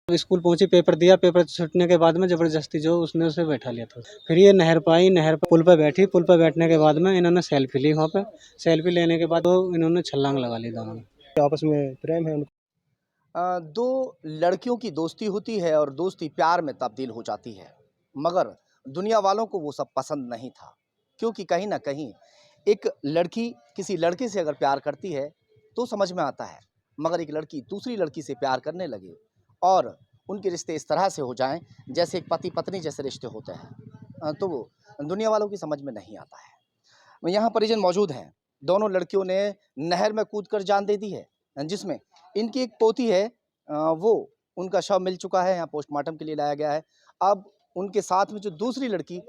School पहुंची, paper दिया, paper छूटने के बाद में ज़बरदस्ती जो उसने उसे बैठा लिया था। फिर ये नहर पे आई, नहर पे पुल पे बैठी, पुल पे बैठने के बाद में इन्होंने सेल्फी ली वहाँ पे। सेल्फी लेने के बाद वो इन्होंने छलांग लगा ली दोनों ने। आपस में प्रेम है उनका। दो लड़कियों की दोस्ती होती है और दोस्ती प्यार में तब्दील हो जाती है, मगर दुनिया वालों को वो सब पसंद नहीं था, क्योंकि कहीं ना कहीं एक लड़की किसी लड़के से अगर प्यार करती है तो समझ में आता है, मगर एक लड़की दूसरी लड़की से प्यार करने लगे और उनके रिश्ते इस तरह से हो जाएं जैसे एक पति पत्नी जैसे रिश्ते होते हैं, तो वो दुनिया वालों की समझ में नहीं आता है। यहाँ परिजन मौजूद हैं। दोनों लड़कियों ने नहर में कूदकर जान दे दी है, जिसमें इनकी एक पोती है, वो उनका शव मिल चुका है, यहाँ पोस्टमार्टम के लिए लाया गया है। अब उनके साथ में जो दूसरी लड़की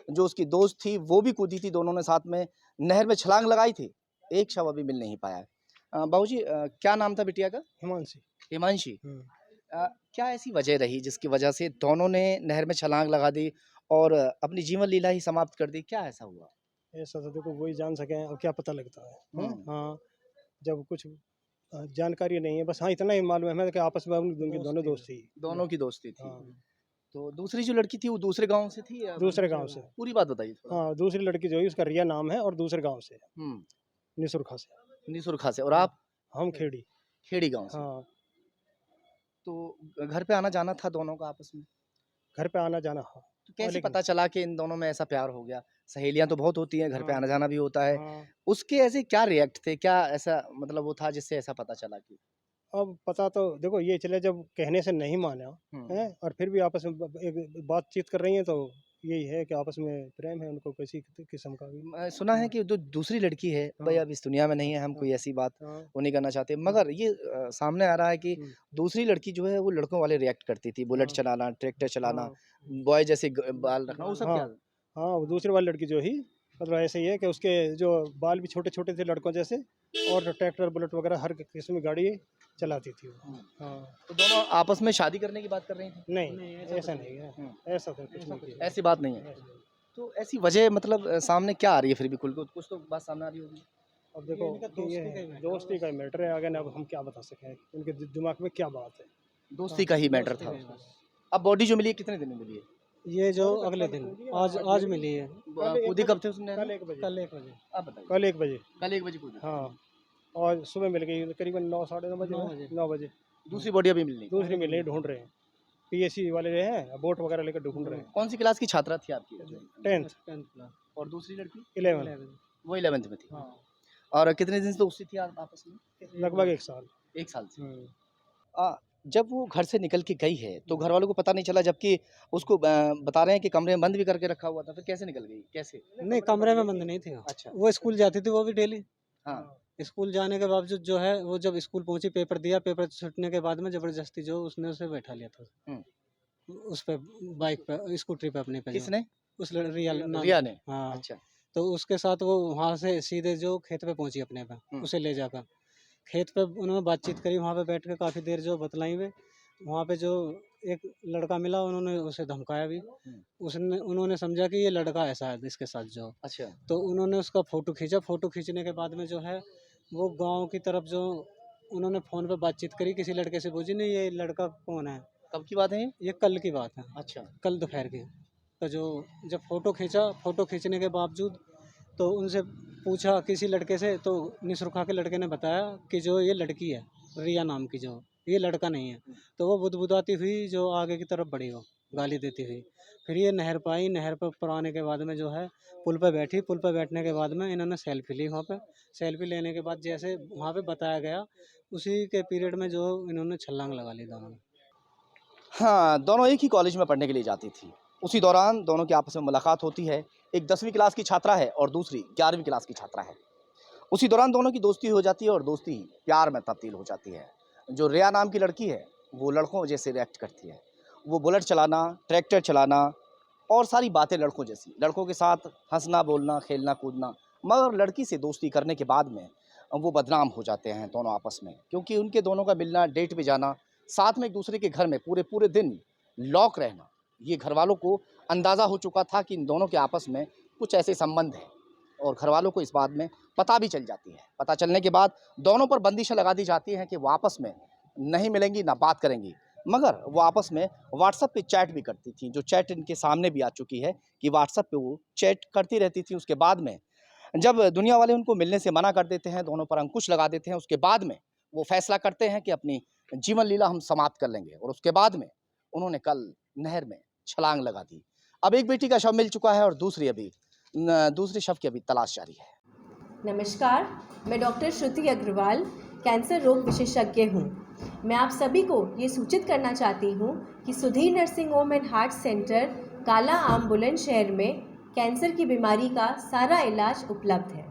जो उसकी दोस्त थी वो भी कूदी थी, दोनों ने साथ में नहर में छलांग लगाई थी। एक शव अभी मिल नहीं पाया है। बाबूजी, क्या नाम था बिटिया का? हिमांशी। हिमांशी। क्या ऐसी वजह रही जिसकी वजह से दोनों ने नहर में छलांग लगा दी और अपनी जीवन लीला ही समाप्त कर दी? क्या ऐसा हुआ? ऐसा तो देखो वही जान सके, अब क्या पता लगता है। हाँ, जब कुछ जानकारी नहीं है, बस हाँ इतना ही मालूम है हमें कि आपस में उनकी दोनों दोस्त थी। दोनों की दोस्ती थी। हाँ, तो दूसरी जो लड़की थी वो दूसरे गांव से थी या दूसरे गांव से। पूरी बात बताइए थोड़ा। हाँ, दूसरी लड़की जो है उसका रिया नाम है और दूसरे गांव से, निसुरखा से। निसुरखा से। और आप? हम खेड़ी। खेड़ी गांव से। हाँ, तो घर पे आना जाना था दोनों का आपस में? घर पे आना जाना। हाँ, तो कैसे लेकिन पता चला कि इन दोनों में ऐसा प्यार हो गया? सहेलियां तो बहुत होती हैं, घर पे हाँ, आना जाना भी होता है। हाँ। उसके ऐसे क्या रिएक्ट थे, क्या ऐसा मतलब वो था जिससे ऐसा पता चला कि? अब पता तो देखो ये चले, जब कहने से नहीं माना है और फिर भी आपस में एक बातचीत कर रही हैं, तो यही है कि आपस में प्रेम है उनको किसी किस्म का भी। सुना है कि जो दूसरी लड़की है, भाई हाँ, अब इस दुनिया में नहीं है, हम हाँ, कोई ऐसी बात हाँ, वो नहीं करना चाहते, मगर ये सामने आ रहा है कि हुँ, दूसरी लड़की जो है वो लड़कों वाले रिएक्ट करती थी, बुलेट हाँ, चलाना, ट्रैक्टर चलाना, हाँ, बॉय जैसे बाल रखना, वो सब हाँ, क्या? हाँ, वो दूसरी वाली लड़की जो ही मतलब ऐसे ही है कि उसके जो बाल भी छोटे-छोटे थे लड़कों जैसे, और ट्रैक्टर, बुलेट वगैरह हर किस्म की गाड़ी चलाती थी वो। हाँ, तो दोनों आपस में शादी करने की बात कर रही थी? नहीं ऐसा नहीं है, ऐसा तो कुछ नहीं किया। ऐसी बात नहीं है। तो ऐसी वजह मतलब सामने क्या आ रही है फिर भी? कुछ तो बात सामने आ रही होगी। अब देखो कि ये दोस्ती का ही मैटर है, आगे ना अब हम क्या बता सकें उनके दिमाग में क्या बात है। दोस्ती का ही मैटर था। अब बॉडी जो मिली है कितने दिन में मिली है? ये जो अगले दिन आज आज मिली है। कूदी कब थे उसने? कल 1 बजे। कल 1 बजे। आप बताइए। कल 1 बजे। कल 1 बजे कूदी? हाँ, और सुबह मिल गई करीबन 9 साढ़े 9 बजे। 9 बजे दूसरी बॉडी अभी मिल नहीं? दूसरी मिल रही, ढूंढ रहे हैं। पीएससी वाले रहे हैं, बोट वगैरह लेकर ढूंढ रहे हैं। कौन सी क्लास की छात्रा थी आपकी? 10th और दूसरी लड़की? 11 वो 11th में थी। हाँ, और कितने दिन से दोस्ती थी आपस में? लगभग 1 साल। 1 साल से। हम्म। जब वो घर से निकल के गई है तो घर वालों को पता नहीं चला, जबकि उसको बता रहे हैं कि कमरे में बंद भी करके रखा हुआ था, फिर कैसे निकल गई? कैसे? नहीं, कमरे में बंद नहीं थी वो। अच्छा। वो स्कूल जाती थी वो भी डेली। हाँ। स्कूल जाने के बावजूद जो है वो जब स्कूल पहुंची, पेपर दिया, पेपर छूटने के बाद में जबरदस्ती जो उसने उसे बैठा लिया था उस पे, बाइक पे, स्कूटरी पे अपने पे। जो किसने? उस रिया रिया ने? हाँ, अच्छा। तो उसके साथ वो वहाँ से सीधे जो खेत पे पहुंची अपने पे, उसे ले जाकर खेत पे उन्होंने बातचीत करी, वहाँ पे बैठ के काफ़ी देर जो बतलाई हुए। वहाँ पे जो एक लड़का मिला, उन्होंने उसे धमकाया भी। उसने उन्होंने समझा कि ये लड़का ऐसा है इसके साथ जो, अच्छा। तो उन्होंने उसका फ़ोटो खींचा। फ़ोटो खींचने के बाद में जो है वो गाँव की तरफ जो उन्होंने फ़ोन पे बातचीत करी किसी लड़के से, पूछी नहीं ये लड़का कौन है। कब की बात है ये? ये कल की बात है। अच्छा। कल दोपहर की। तो जो जब फ़ोटो खींचा, फ़ोटो खींचने के बावजूद तो उनसे पूछा किसी लड़के से, तो निसुरखा के लड़के ने बताया कि जो ये लड़की है, रिया नाम की, जो ये लड़का नहीं है। तो वो बुदबुदाती हुई जो आगे की तरफ बढ़ी, वो गाली देती हुई। फिर ये नहर पे आई, नहर पर आने के बाद में जो है पुल पे बैठी, पुल पे बैठने के बाद में इन्होंने सेल्फी ली वहाँ पे। सेल्फी लेने के बाद जैसे वहाँ पे बताया गया, उसी के पीरियड में जो इन्होंने छलांग लगा ली दोनों ने। हाँ, दोनों एक ही कॉलेज में पढ़ने के लिए जाती थी। उसी दौरान दोनों की आपस में मुलाकात होती है। एक 10वीं क्लास की छात्रा है और दूसरी 11वीं क्लास की छात्रा है। उसी दौरान दोनों की दोस्ती हो जाती है और दोस्ती प्यार में तब्दील हो जाती है। जो रिया नाम की लड़की है, वो लड़कों जैसे रिएक्ट करती है। वो बुलेट चलाना, ट्रैक्टर चलाना और सारी बातें लड़कों जैसी। लड़कों के साथ हँसना, बोलना, खेलना, कूदना। मगर लड़की से दोस्ती करने के बाद में वो बदनाम हो जाते हैं दोनों आपस में, क्योंकि उनके दोनों का मिलना, डेट पे जाना, साथ में एक दूसरे के घर में पूरे-पूरे दिन लॉक रहना, ये घरवालों को अंदाज़ा हो चुका था कि इन दोनों के आपस में कुछ ऐसे संबंध हैं और घरवालों को इस बात में पता भी चल जाती है। पता चलने के बाद दोनों पर बंदिशें लगा दी जाती हैं कि वो आपस में नहीं मिलेंगी, ना बात करेंगी। मगर वो आपस में व्हाट्सएप पे चैट भी करती थी। जो चैट इनके सामने भी आ चुकी है कि व्हाट्सएप पे वो चैट करती रहती थी। उसके बाद में जब दुनिया वाले उनको मिलने से मना कर देते हैं, दोनों पर अंकुश लगा देते हैं, उसके बाद में वो फैसला करते हैं कि अपनी जीवन लीला हम समाप्त कर लेंगे और उसके बाद में उन्होंने कल नहर में छलांग लगा दी। अब एक बेटी का शव मिल चुका है और दूसरे शव की अभी तलाश जारी है। नमस्कार, मैं डॉक्टर श्रुति अग्रवाल, कैंसर रोग विशेषज्ञ हूँ। मैं आप सभी को ये सूचित करना चाहती हूँ कि Sudhir nursing home and heart centre काला आम बुलंदशहर में कैंसर की बीमारी का सारा इलाज उपलब्ध है।